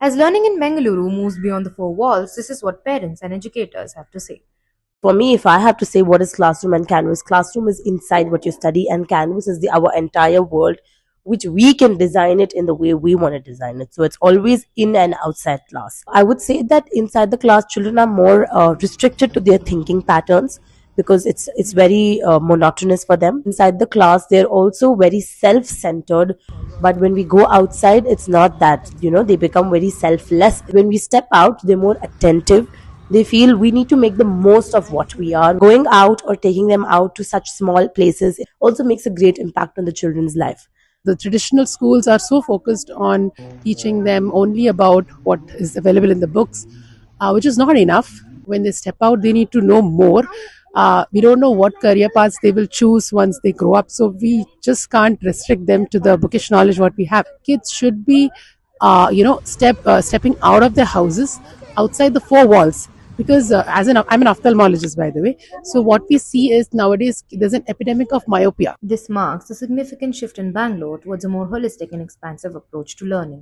As learning in Bengaluru moves beyond the four walls, this is what parents and educators have to say. For me, if I have to say what is classroom and canvas, classroom is inside what you study, and canvas is our entire world, which we can design it in the way we want to design it. So it's always in and outside class. I would say that inside the class, children are more restricted to their thinking patterns because it's very monotonous for them. Inside the class, they're also very self-centered. But when we go outside, it's not that. They become very selfless. When we step out, they're more attentive. They feel we need to make the most of what we are. Going out or taking them out to such small places also makes a great impact on the children's life. The traditional schools are so focused on teaching them only about what is available in the books, which is not enough. When they step out, they need to know more. We don't know what career paths they will choose once they grow up, so we just can't restrict them to the bookish knowledge what we have. Kids should be, stepping out of their houses, outside the four walls. Because I'm an ophthalmologist, by the way. So what we see is nowadays there's an epidemic of myopia. This marks a significant shift in Bangalore towards a more holistic and expansive approach to learning.